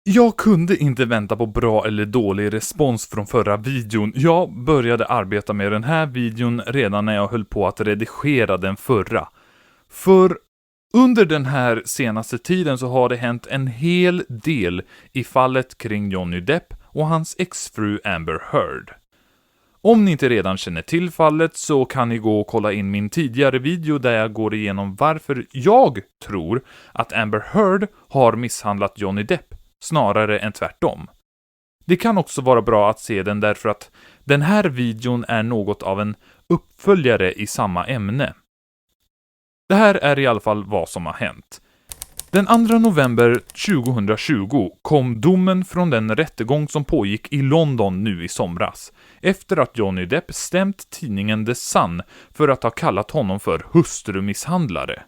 Jag kunde inte vänta på bra eller dålig respons från förra videon. Jag började arbeta med den här videon redan när jag höll på att redigera den förra. För under den här senaste tiden så har det hänt en hel del i fallet kring Johnny Depp och hans exfru Amber Heard. Om ni inte redan känner till fallet så kan ni gå och kolla in min tidigare video där jag går igenom varför jag tror att Amber Heard har misshandlat Johnny Depp snarare än tvärtom. Det kan också vara bra att se den därför att den här videon är något av en uppföljare i samma ämne. Det här är i alla fall vad som har hänt. Den 2 november 2020 kom domen från den rättegång som pågick i London nu i somras, efter att Johnny Depp stämt tidningen The Sun för att ha kallat honom för hustrumisshandlare.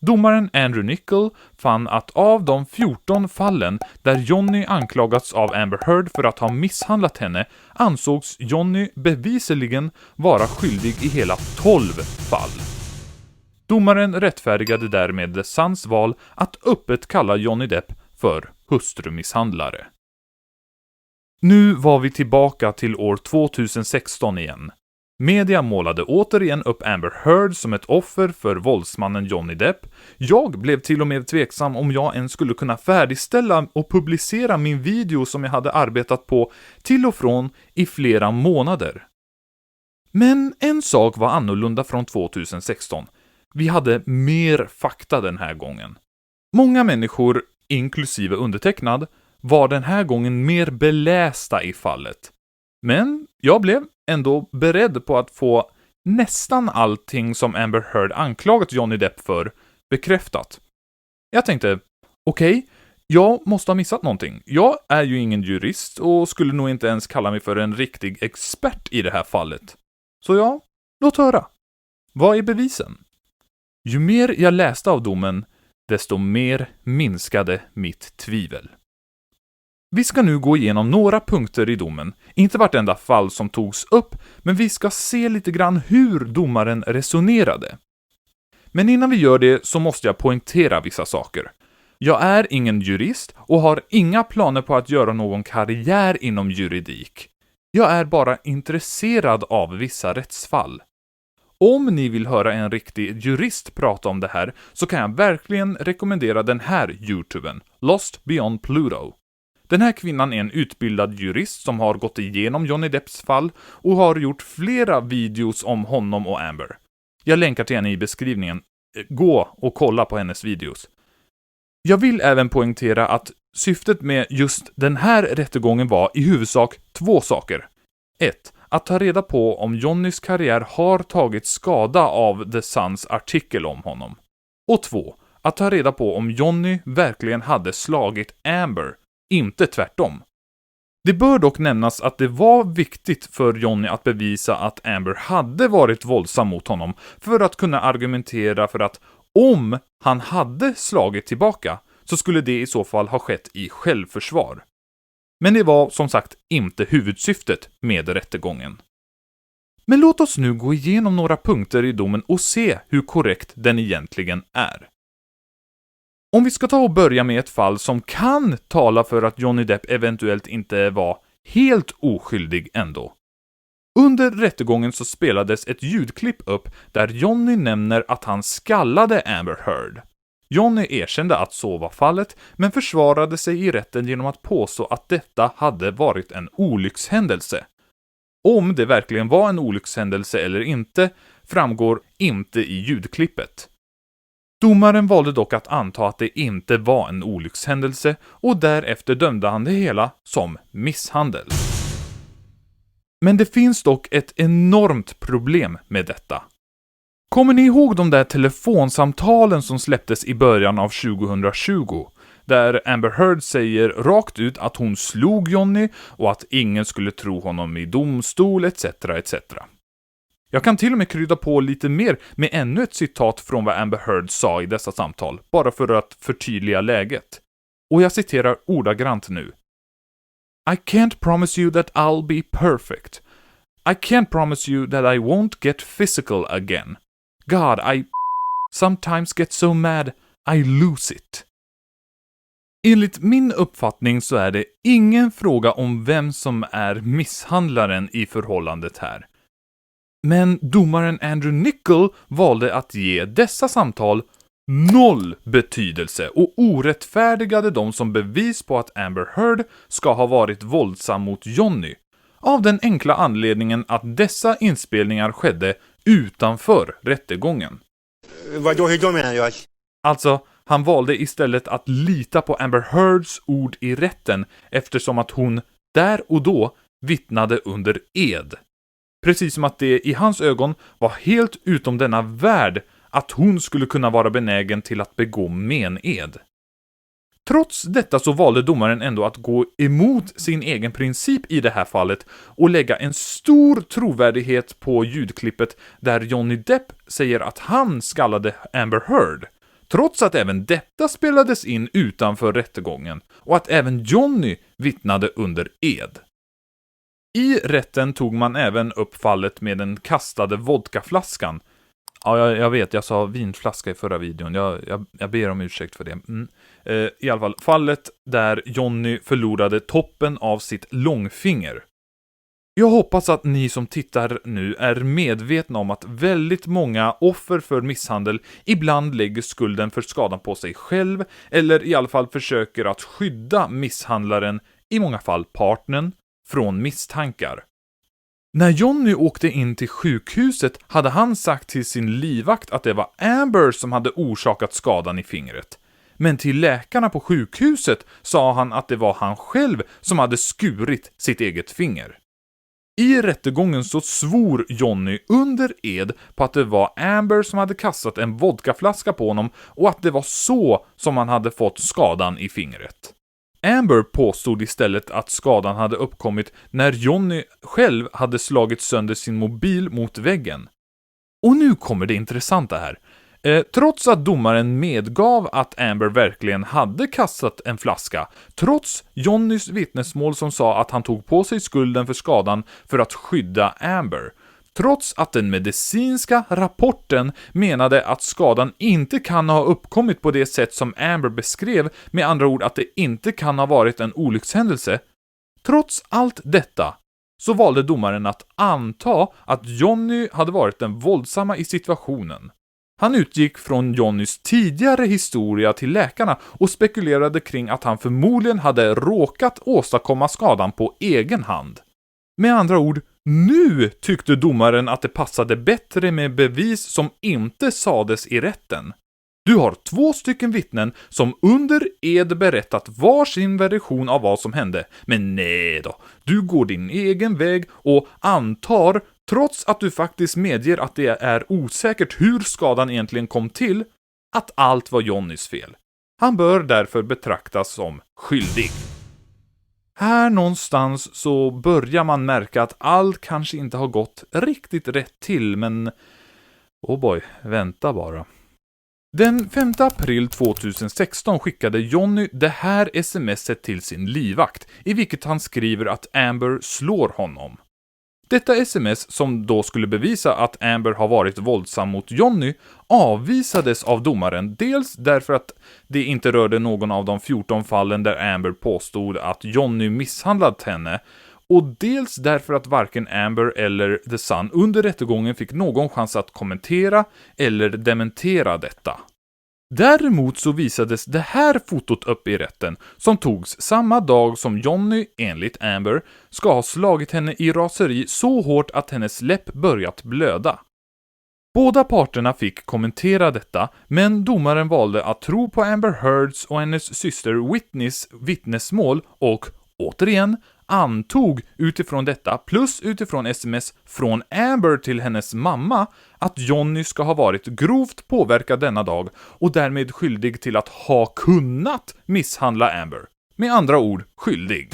Domaren Andrew Niccol fann att av de 14 fallen där Johnny anklagats av Amber Heard för att ha misshandlat henne ansågs Johnny bevisligen vara skyldig i hela 12 fall. Domaren rättfärdigade därmed The Suns val att öppet kalla Johnny Depp för hustrumisshandlare. Nu var vi tillbaka till år 2016 igen. Media målade återigen upp Amber Heard som ett offer för våldsmannen Johnny Depp. Jag blev till och med tveksam om jag ens skulle kunna färdigställa och publicera min video som jag hade arbetat på till och från i flera månader. Men en sak var annorlunda från 2016. Vi hade mer fakta den här gången. Många människor, inklusive undertecknad, var den här gången mer belästa i fallet. Men jag blev ändå beredd på att få nästan allting som Amber Heard anklagat Johnny Depp för bekräftat. Jag tänkte, okej, jag måste ha missat någonting. Jag är ju ingen jurist och skulle nog inte ens kalla mig för en riktig expert i det här fallet. Så ja, låt höra. Vad är bevisen? Ju mer jag läste av domen, desto mer minskade mitt tvivel. Vi ska nu gå igenom några punkter i domen, inte vartenda fall som togs upp, men vi ska se lite grann hur domaren resonerade. Men innan vi gör det så måste jag poängtera vissa saker. Jag är ingen jurist och har inga planer på att göra någon karriär inom juridik. Jag är bara intresserad av vissa rättsfall. Om ni vill höra en riktig jurist prata om det här så kan jag verkligen rekommendera den här YouTuben, Lost Beyond Pluto. Den här kvinnan är en utbildad jurist som har gått igenom Johnny Depps fall och har gjort flera videos om honom och Amber. Jag länkar till henne i beskrivningen. Gå och kolla på hennes videos. Jag vill även poängtera att syftet med just den här rättegången var i huvudsak 2 saker. 1. Att ta reda på om Johnnys karriär har tagit skada av The Suns artikel om honom. Och 2. Att ta reda på om Johnny verkligen hade slagit Amber, inte tvärtom. Det bör dock nämnas att det var viktigt för Johnny att bevisa att Amber hade varit våldsam mot honom för att kunna argumentera för att om han hade slagit tillbaka så skulle det i så fall ha skett i självförsvar. Men det var som sagt inte huvudsyftet med rättegången. Men låt oss nu gå igenom några punkter i domen och se hur korrekt den egentligen är. Om vi ska ta och börja med ett fall som kan tala för att Johnny Depp eventuellt inte var helt oskyldig ändå. Under rättegången så spelades ett ljudklipp upp där Johnny nämner att han skallade Amber Heard. Johnny erkände att så var fallet, men försvarade sig i rätten genom att påstå att detta hade varit en olyckshändelse. Om det verkligen var en olyckshändelse eller inte framgår inte i ljudklippet. Domaren valde dock att anta att det inte var en olyckshändelse och därefter dömde han det hela som misshandel. Men det finns dock ett enormt problem med detta. Kommer ni ihåg de där telefonsamtalen som släpptes i början av 2020? Där Amber Heard säger rakt ut att hon slog Johnny och att ingen skulle tro honom i domstol etc. etc. Jag kan till och med krydda på lite mer med ännu ett citat från vad Amber Heard sa i dessa samtal, bara för att förtydliga läget. Och jag citerar ordagrant nu. I can't promise you that I'll be perfect. I can't promise you that I won't get physical again. God, I sometimes get so mad I lose it. Enligt min uppfattning så är det ingen fråga om vem som är misshandlaren i förhållandet här. Men domaren Andrew Niccol valde att ge dessa samtal 0 betydelse och orättfärdigade dem som bevis på att Amber Heard ska ha varit våldsam mot Johnny. Av den enkla anledningen att dessa inspelningar skedde utanför rättegången. Hur då menar jag? Alltså, han valde istället att lita på Amber Heards ord i rätten eftersom att hon där och då vittnade under ed. Precis som att det i hans ögon var helt utom denna värld att hon skulle kunna vara benägen till att begå mened. Trots detta så valde domaren ändå att gå emot sin egen princip i det här fallet och lägga en stor trovärdighet på ljudklippet där Johnny Depp säger att han skallade Amber Heard. Trots att även detta spelades in utanför rättegången och att även Johnny vittnade under ed. I rätten tog man även upp fallet med den kastade vodkaflaskan. Ja, jag vet, jag sa vinflaska i förra videon. Jag ber om ursäkt för det. I alla fall, fallet där Johnny förlorade toppen av sitt långfinger. Jag hoppas att ni som tittar nu är medvetna om att väldigt många offer för misshandel ibland lägger skulden för skadan på sig själv eller i alla fall försöker att skydda misshandlaren, i många fall partnern, från misstankar. När Johnny åkte in till sjukhuset hade han sagt till sin livvakt att det var Amber som hade orsakat skadan i fingret. Men till läkarna på sjukhuset sa han att det var han själv som hade skurit sitt eget finger. I rättegången så svor Johnny under ed på att det var Amber som hade kastat en vodkaflaska på honom och att det var så som han hade fått skadan i fingret. Amber påstod istället att skadan hade uppkommit när Johnny själv hade slagit sönder sin mobil mot väggen. Och nu kommer det intressanta här. Trots att domaren medgav att Amber verkligen hade kastat en flaska, trots Johnnys vittnesmål som sa att han tog på sig skulden för skadan för att skydda Amber, trots att den medicinska rapporten menade att skadan inte kan ha uppkommit på det sätt som Amber beskrev, med andra ord att det inte kan ha varit en olyckshändelse, trots allt detta så valde domaren att anta att Johnny hade varit den våldsamma i situationen. Han utgick från Johnnys tidigare historia till läkarna och spekulerade kring att han förmodligen hade råkat åstadkomma skadan på egen hand. Med andra ord, nu tyckte domaren att det passade bättre med bevis som inte sades i rätten. Du har 2 stycken vittnen som under ed berättat varsin version av vad som hände. Men nej då, du går din egen väg och antar, trots att du faktiskt medger att det är osäkert hur skadan egentligen kom till, att allt var Johnnys fel. Han bör därför betraktas som skyldig. Här någonstans så börjar man märka att allt kanske inte har gått riktigt rätt till, men oh boy, vänta bara. Den 5 april 2016 skickade Johnny det här smset till sin livvakt, i vilket han skriver att Amber slår honom. Detta sms, som då skulle bevisa att Amber har varit våldsam mot Johnny, avvisades av domaren, dels därför att det inte rörde någon av de 14 fallen där Amber påstod att Johnny misshandlat henne, och dels därför att varken Amber eller The Sun under rättegången fick någon chans att kommentera eller dementera detta. Däremot så visades det här fotot upp i rätten, som togs samma dag som Johnny, enligt Amber, ska ha slagit henne i raseri så hårt att hennes läpp börjat blöda. Båda parterna fick kommentera detta, men domaren valde att tro på Amber Heards och hennes syster Whitneys vittnesmål och, återigen, antog utifrån detta plus utifrån sms från Amber till hennes mamma att Johnny ska ha varit grovt påverkad denna dag och därmed skyldig till att ha kunnat misshandla Amber. Med andra ord, skyldig.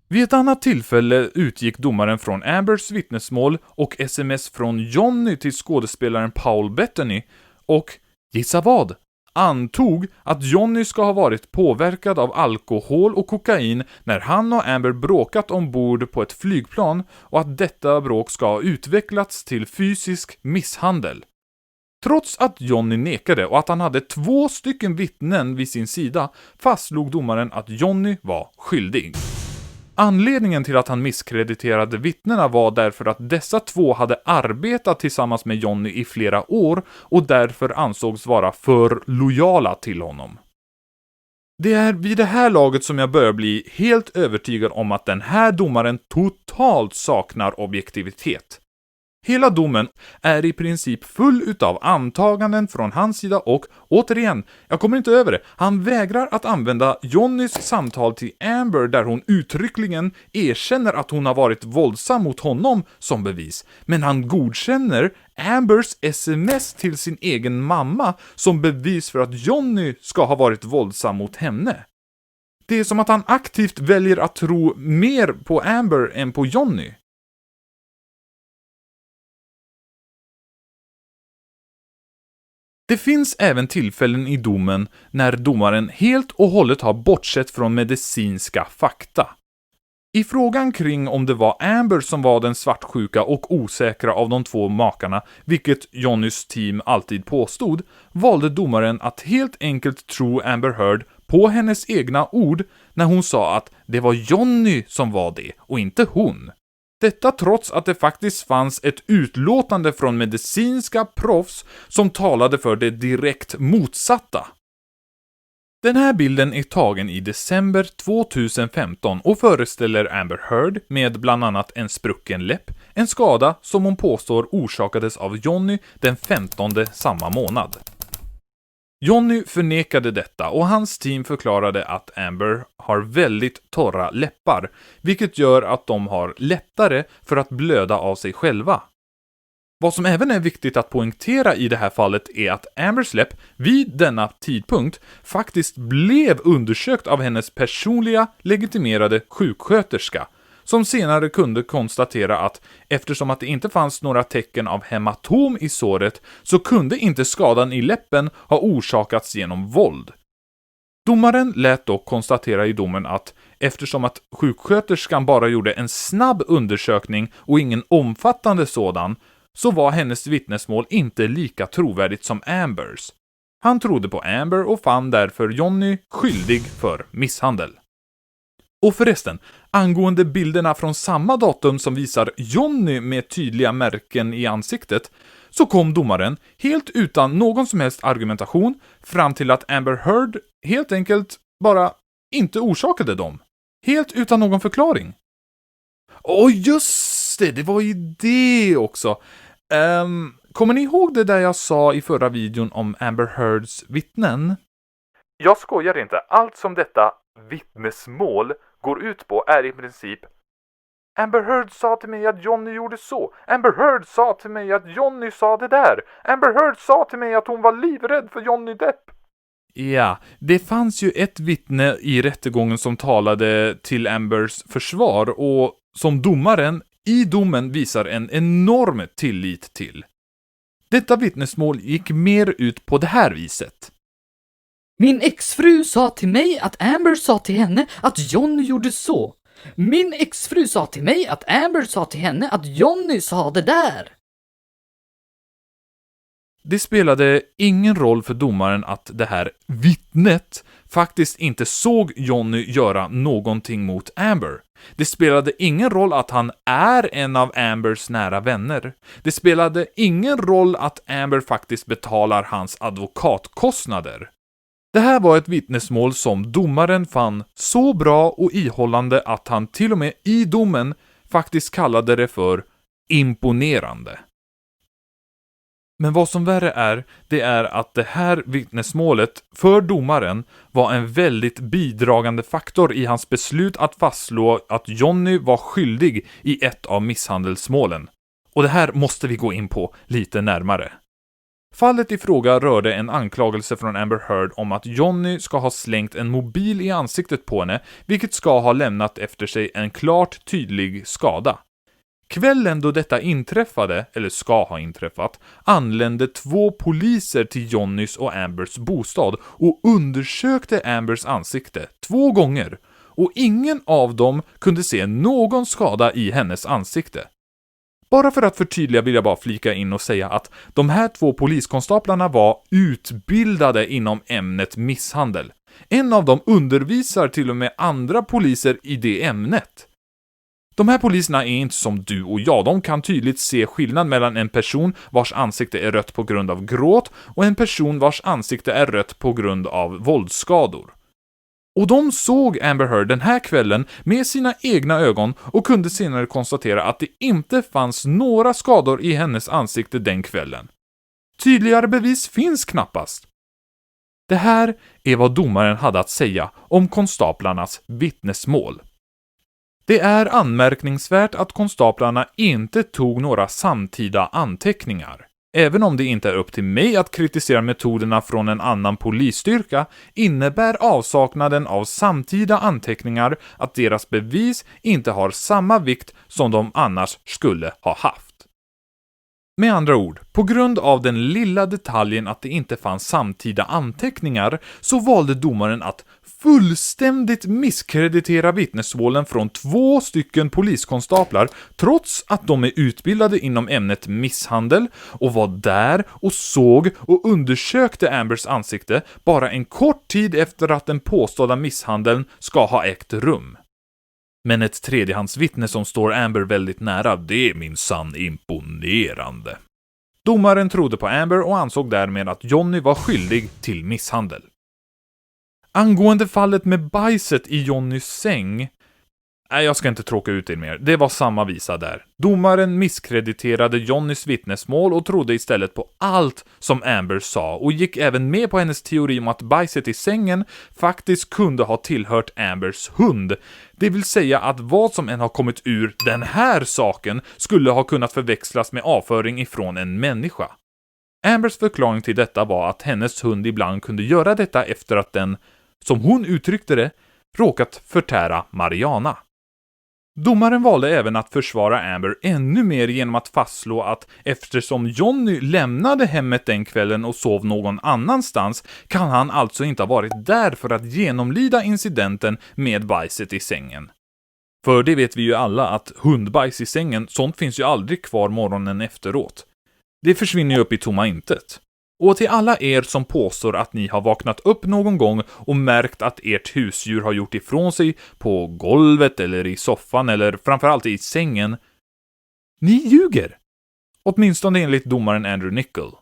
Vid ett annat tillfälle utgick domaren från Ambers vittnesmål och sms från Johnny till skådespelaren Paul Bettany och, gissa vad? Antog att Johnny ska ha varit påverkad av alkohol och kokain när han och Amber bråkat ombord på ett flygplan och att detta bråk ska ha utvecklats till fysisk misshandel. Trots att Johnny nekade och att han hade 2 stycken vittnen vid sin sida fastslog domaren att Johnny var skyldig. Anledningen till att han misskrediterade vittnena var därför att dessa 2 hade arbetat tillsammans med Johnny i flera år och därför ansågs vara för lojala till honom. Det är vid det här laget som jag börjar bli helt övertygad om att den här domaren totalt saknar objektivitet. Hela domen är i princip full utav antaganden från hans sida och, återigen, jag kommer inte över det, han vägrar att använda Johnnys samtal till Amber där hon uttryckligen erkänner att hon har varit våldsam mot honom som bevis, men han godkänner Ambers sms till sin egen mamma som bevis för att Johnny ska ha varit våldsam mot henne. Det är som att han aktivt väljer att tro mer på Amber än på Johnny. Det finns även tillfällen i domen när domaren helt och hållet har bortsett från medicinska fakta. I frågan kring om det var Amber som var den svartsjuka och osäkra av de 2 makarna, vilket Johnnys team alltid påstod, valde domaren att helt enkelt tro Amber Heard på hennes egna ord när hon sa att det var Johnny som var det och inte hon. Detta trots att det faktiskt fanns ett utlåtande från medicinska proffs som talade för det direkt motsatta. Den här bilden är tagen i december 2015 och föreställer Amber Heard med bland annat en sprucken läpp, en skada som hon påstår orsakades av Johnny den 15 samma månad. Johnny förnekade detta och hans team förklarade att Amber har väldigt torra läppar, vilket gör att de har lättare för att blöda av sig själva. Vad som även är viktigt att poängtera i det här fallet är att Ambers läpp vid denna tidpunkt faktiskt blev undersökt av hennes personliga legitimerade sjuksköterska, som senare kunde konstatera att eftersom att det inte fanns några tecken av hematom i såret så kunde inte skadan i läppen ha orsakats genom våld. Domaren lät dock konstatera i domen att eftersom att sjuksköterskan bara gjorde en snabb undersökning och ingen omfattande sådan, så var hennes vittnesmål inte lika trovärdigt som Ambers. Han trodde på Amber och fann därför Johnny skyldig för misshandel. Och förresten, angående bilderna från samma datum som visar Johnny med tydliga märken i ansiktet, så kom domaren, helt utan någon som helst argumentation, fram till att Amber Heard helt enkelt bara inte orsakade dem. Helt utan någon förklaring. Just det var ju det också. Kommer ni ihåg det där jag sa i förra videon om Amber Heards vittnen? Jag skojar inte. Allt som detta vittnesmål går ut på är i princip: Amber Heard sa till mig att Johnny gjorde så. Amber Heard sa till mig att Johnny sa det där. Amber Heard sa till mig att hon var livrädd för Johnny Depp. Ja, det fanns ju ett vittne i rättegången som talade till Ambers försvar och som domaren i domen visar en enorm tillit till. Detta vittnesmål gick mer ut på det här viset. Min exfru sa till mig att Amber sa till henne att Johnny gjorde så. Min exfru sa till mig att Amber sa till henne att Johnny sa det där. Det spelade ingen roll för domaren att det här vittnet faktiskt inte såg Johnny göra någonting mot Amber. Det spelade ingen roll att han är en av Ambers nära vänner. Det spelade ingen roll att Amber faktiskt betalar hans advokatkostnader. Det här var ett vittnesmål som domaren fann så bra och ihållande att han till och med i domen faktiskt kallade det för imponerande. Men vad som värre är, det är att det här vittnesmålet för domaren var en väldigt bidragande faktor i hans beslut att fastslå att Johnny var skyldig i ett av misshandelsmålen. Och det här måste vi gå in på lite närmare. Fallet i fråga rörde en anklagelse från Amber Heard om att Johnny ska ha slängt en mobil i ansiktet på henne, vilket ska ha lämnat efter sig en klart tydlig skada. Kvällen då detta inträffade, eller ska ha inträffat, anlände 2 poliser till Johnnys och Ambers bostad och undersökte Ambers ansikte 2 gånger, och ingen av dem kunde se någon skada i hennes ansikte. Bara för att förtydliga vill jag bara flika in och säga att de här 2 poliskonstaplarna var utbildade inom ämnet misshandel. En av dem undervisar till och med andra poliser i det ämnet. De här poliserna är inte som du och jag, de kan tydligt se skillnad mellan en person vars ansikte är rött på grund av gråt och en person vars ansikte är rött på grund av våldsskador. Och de såg Amber Heard den här kvällen med sina egna ögon och kunde senare konstatera att det inte fanns några skador i hennes ansikte den kvällen. Tydligare bevis finns knappast. Det här är vad domaren hade att säga om konstaplarnas vittnesmål. Det är anmärkningsvärt att konstaplarna inte tog några samtida anteckningar. Även om det inte är upp till mig att kritisera metoderna från en annan polisstyrka, innebär avsaknaden av samtida anteckningar att deras bevis inte har samma vikt som de annars skulle ha haft. Med andra ord, på grund av den lilla detaljen att det inte fanns samtida anteckningar så valde domaren att fullständigt misskreditera vittnesmålen från 2 stycken poliskonstaplar trots att de är utbildade inom ämnet misshandel och var där och såg och undersökte Ambers ansikte bara en kort tid efter att den påstådda misshandeln ska ha ägt rum. Men ett tredjehandsvittne som står Amber väldigt nära, det är minsann imponerande. Domaren trodde på Amber och ansåg därmed att Johnny var skyldig till misshandel. Angående fallet med bajset i Johnnys säng... Nej, jag ska inte tråka ut er mer. Det var samma visa där. Domaren misskrediterade Johnnys vittnesmål och trodde istället på allt som Amber sa och gick även med på hennes teori om att bajset i sängen faktiskt kunde ha tillhört Ambers hund. Det vill säga att vad som än har kommit ur den här saken skulle ha kunnat förväxlas med avföring ifrån en människa. Ambers förklaring till detta var att hennes hund ibland kunde göra detta efter att den, som hon uttryckte det, råkat förtära marijuana. Domaren valde även att försvara Amber ännu mer genom att fastslå att eftersom Johnny lämnade hemmet den kvällen och sov någon annanstans kan han alltså inte ha varit där för att genomlida incidenten med bajset i sängen. För det vet vi ju alla att hundbajs i sängen, sånt finns ju aldrig kvar morgonen efteråt. Det försvinner ju upp i tomma intet. Och till alla er som påstår att ni har vaknat upp någon gång och märkt att ert husdjur har gjort ifrån sig på golvet eller i soffan eller framförallt i sängen. Ni ljuger! Åtminstone enligt domaren Andrew Nichol.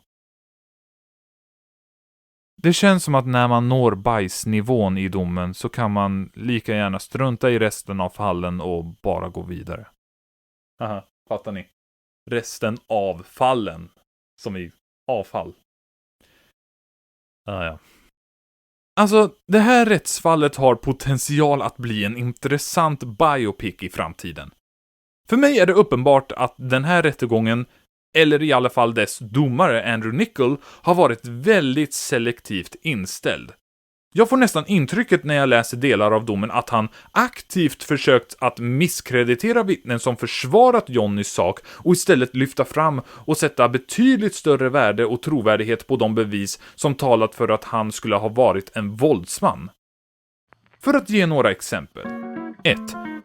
Det känns som att när man når bajsnivån i domen så kan man lika gärna strunta i resten av fallen och bara gå vidare. Aha, fattar ni? Resten av fallen. Som i avfall. Ja. Alltså, det här rättsfallet har potential att bli en intressant biopic i framtiden. För mig är det uppenbart att den här rättegången, eller i alla fall dess domare Andrew Nichol, har varit väldigt selektivt inställd. Jag får nästan intrycket när jag läser delar av domen att han aktivt försökt att misskreditera vittnen som försvarat Johnnys sak och istället lyfta fram och sätta betydligt större värde och trovärdighet på de bevis som talat för att han skulle ha varit en våldsman. För att ge några exempel. 1.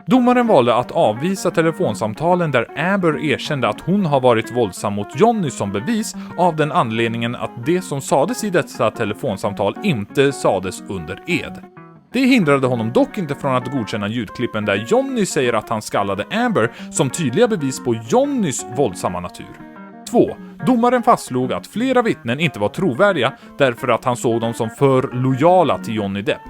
Domaren valde att avvisa telefonsamtalen där Amber erkände att hon har varit våldsam mot Johnny som bevis av den anledningen att det som sades i dessa telefonsamtal inte sades under ed. Det hindrade honom dock inte från att godkänna ljudklippen där Johnny säger att han skallade Amber som tydliga bevis på Johnnys våldsamma natur. 2. Domaren fastslog att flera vittnen inte var trovärdiga därför att han såg dem som för lojala till Johnny Depp.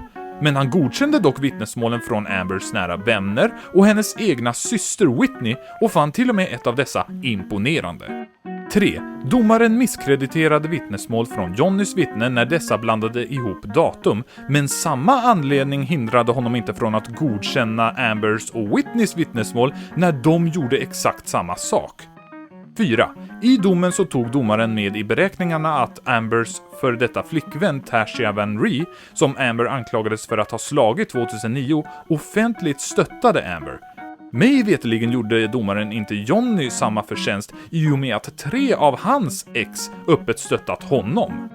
Men han godkände dock vittnesmålen från Ambers nära vänner och hennes egna syster Whitney och fann till och med ett av dessa imponerande. 3. Domaren misskrediterade vittnesmål från Johnnys vittnen när dessa blandade ihop datum, men samma anledning hindrade honom inte från att godkänna Ambers och Whitneys vittnesmål när de gjorde exakt samma sak. 4. I domen så tog domaren med i beräkningarna att Ambers för detta flickvän Tasha Van Ree, som Amber anklagades för att ha slagit 2009, offentligt stöttade Amber. Mig veteligen gjorde domaren inte Johnny samma förtjänst i och med att 3 av hans ex öppet stöttat honom.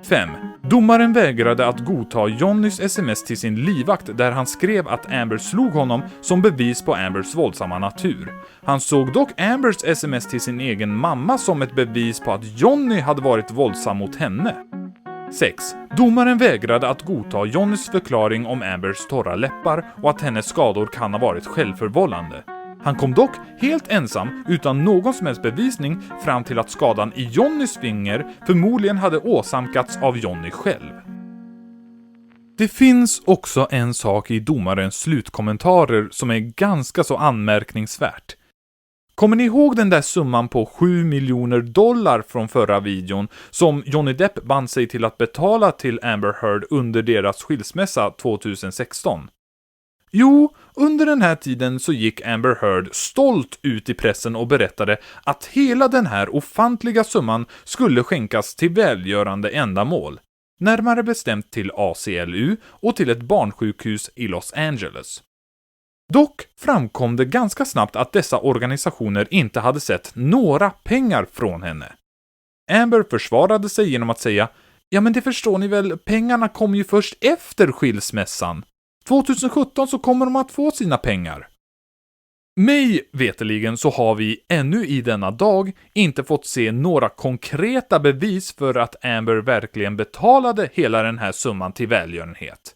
5. Domaren vägrade att godta Johnnys sms till sin livvakt där han skrev att Amber slog honom som bevis på Ambers våldsamma natur. Han såg dock Ambers sms till sin egen mamma som ett bevis på att Johnny hade varit våldsam mot henne. 6. Domaren vägrade att godta Johnnys förklaring om Ambers torra läppar och att hennes skador kan ha varit självförvållande. Han kom dock helt ensam, utan någon som helst bevisning, fram till att skadan i Johnnys finger förmodligen hade åsamkats av Johnny själv. Det finns också en sak i domarens slutkommentarer som är ganska så anmärkningsvärt. Kommer ni ihåg den där summan på $7 miljoner från förra videon som Johnny Depp band sig till att betala till Amber Heard under deras skilsmässa 2016? Jo, under den här tiden så gick Amber Heard stolt ut i pressen och berättade att hela den här ofantliga summan skulle skänkas till välgörande ändamål. Närmare bestämt till ACLU och till ett barnsjukhus i Los Angeles. Dock framkom det ganska snabbt att dessa organisationer inte hade sett några pengar från henne. Amber försvarade sig genom att säga: ja men det förstår ni väl, pengarna kom ju först efter skilsmässan. 2017 så kommer de att få sina pengar. Mig veteligen så har vi ännu i denna dag inte fått se några konkreta bevis för att Amber verkligen betalade hela den här summan till välgörenhet.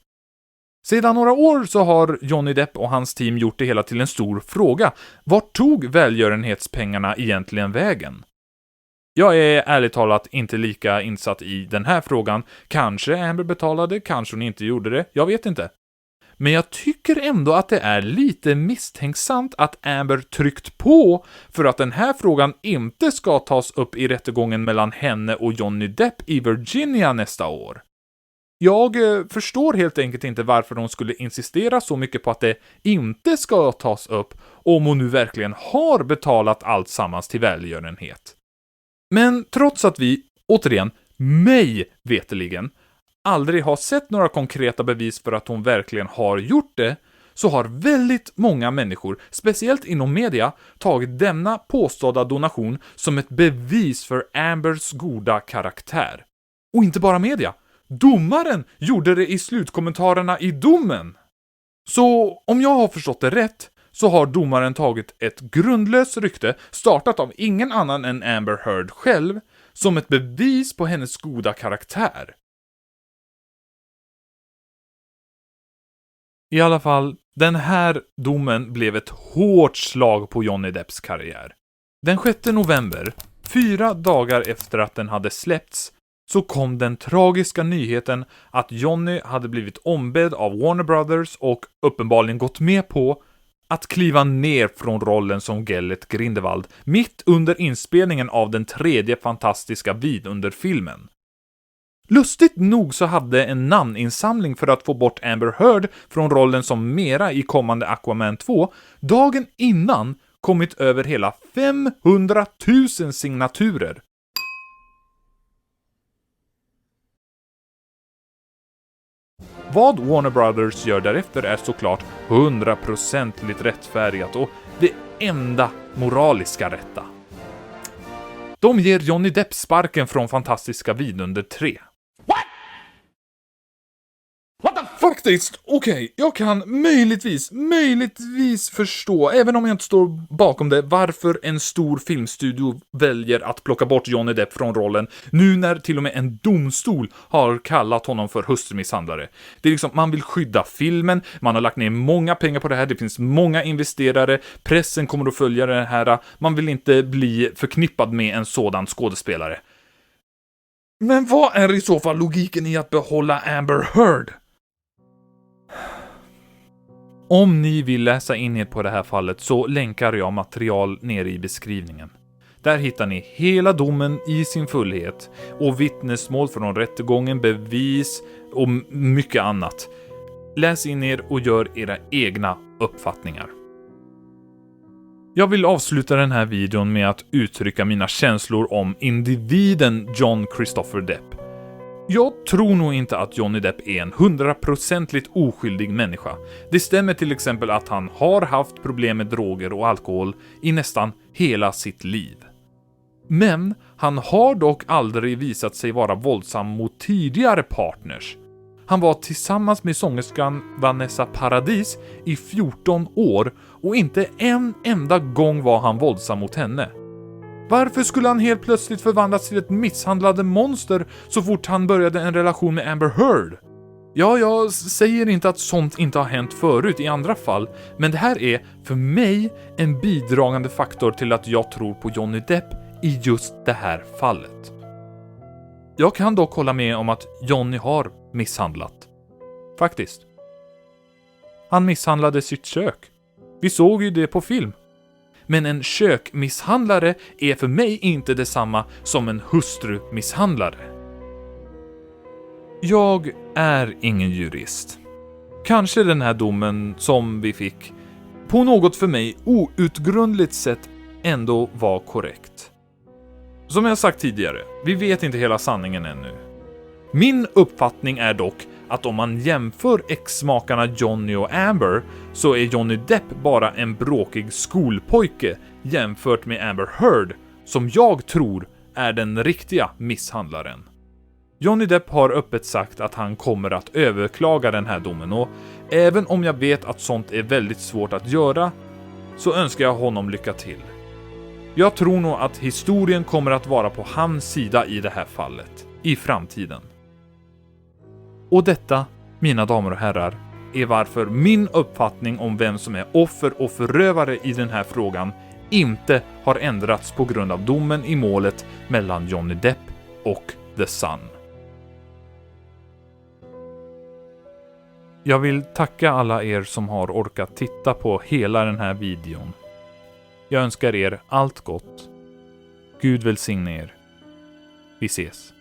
Sedan några år så har Johnny Depp och hans team gjort det hela till en stor fråga. Vart tog välgörenhetspengarna egentligen vägen? Jag är ärligt talat inte lika insatt i den här frågan. Kanske Amber betalade, kanske hon inte gjorde det, jag vet inte. Men jag tycker ändå att det är lite misstänksamt att Amber tryckt på för att den här frågan inte ska tas upp i rättegången mellan henne och Johnny Depp i Virginia nästa år. Jag förstår helt enkelt inte varför de skulle insistera så mycket på att det inte ska tas upp om hon nu verkligen har betalat allt sammans till välgörenhet. Men trots att vi, återigen, mig veteligen, aldrig har sett några konkreta bevis för att hon verkligen har gjort det, så har väldigt många människor, speciellt inom media, tagit denna påstådda donation som ett bevis för Ambers goda karaktär. Och inte bara media. Domaren gjorde det i slutkommentarerna i domen. Så om jag har förstått det rätt så har domaren tagit ett grundlöst rykte startat av ingen annan än Amber Heard själv som ett bevis på hennes goda karaktär. I alla fall, den här domen blev ett hårt slag på Johnny Depps karriär. Den 6 november, 4 dagar efter att den hade släppts, så kom den tragiska nyheten att Johnny hade blivit ombedd av Warner Brothers och uppenbarligen gått med på att kliva ner från rollen som Gellert Grindelwald mitt under inspelningen av den 3:e fantastiska vidunderfilmen. Lustigt nog så hade en namninsamling för att få bort Amber Heard från rollen som Mera i kommande Aquaman 2 dagen innan kommit över hela 500 000 signaturer. Vad Warner Brothers gör därefter är såklart 100% rättfärdigat och det enda moraliska rätta. De ger Johnny Depp sparken från fantastiska Vidunder 3. Faktiskt, okej, jag kan möjligtvis förstå, även om jag inte står bakom det, varför en stor filmstudio väljer att plocka bort Johnny Depp från rollen, nu när till och med en domstol har kallat honom för hustrumisshandlare. Det är liksom, man vill skydda filmen, man har lagt ner många pengar på det här, det finns många investerare, pressen kommer att följa det här, man vill inte bli förknippad med en sådan skådespelare. Men vad är i så fall logiken i att behålla Amber Heard? Om ni vill läsa in er på det här fallet så länkar jag material nere i beskrivningen. Där hittar ni hela domen i sin fullhet och vittnesmål från rättegången, bevis och mycket annat. Läs in er och gör era egna uppfattningar. Jag vill avsluta den här videon med att uttrycka mina känslor om individen John Christopher Depp. Jag tror nog inte att Johnny Depp är en 100% oskyldig människa. Det stämmer till exempel att han har haft problem med droger och alkohol i nästan hela sitt liv. Men han har dock aldrig visat sig vara våldsam mot tidigare partners. Han var tillsammans med sångerskan Vanessa Paradis i 14 år och inte en enda gång var han våldsam mot henne. Varför skulle han helt plötsligt förvandlas till ett misshandlade monster så fort han började en relation med Amber Heard? Ja, jag säger inte att sånt inte har hänt förut i andra fall, men det här är för mig en bidragande faktor till att jag tror på Johnny Depp i just det här fallet. Jag kan dock hålla med om att Johnny har misshandlat. Faktiskt. Han misshandlade sitt kök. Vi såg ju det på film. Men en kökmisshandlare är för mig inte detsamma som en hustrumisshandlare. Jag är ingen jurist. Kanske den här domen som vi fick på något för mig outgrundligt sätt ändå var korrekt. Som jag sagt tidigare, vi vet inte hela sanningen ännu. Min uppfattning är dock att om man jämför ex-makarna Johnny och Amber så är Johnny Depp bara en bråkig skolpojke jämfört med Amber Heard som jag tror är den riktiga misshandlaren. Johnny Depp har öppet sagt att han kommer att överklaga den här domen och även om jag vet att sånt är väldigt svårt att göra så önskar jag honom lycka till. Jag tror nog att historien kommer att vara på hans sida i det här fallet, i framtiden. Och detta, mina damer och herrar, är varför min uppfattning om vem som är offer och förövare i den här frågan inte har ändrats på grund av domen i målet mellan Johnny Depp och The Sun. Jag vill tacka alla er som har orkat titta på hela den här videon. Jag önskar er allt gott. Gud välsigne er. Vi ses.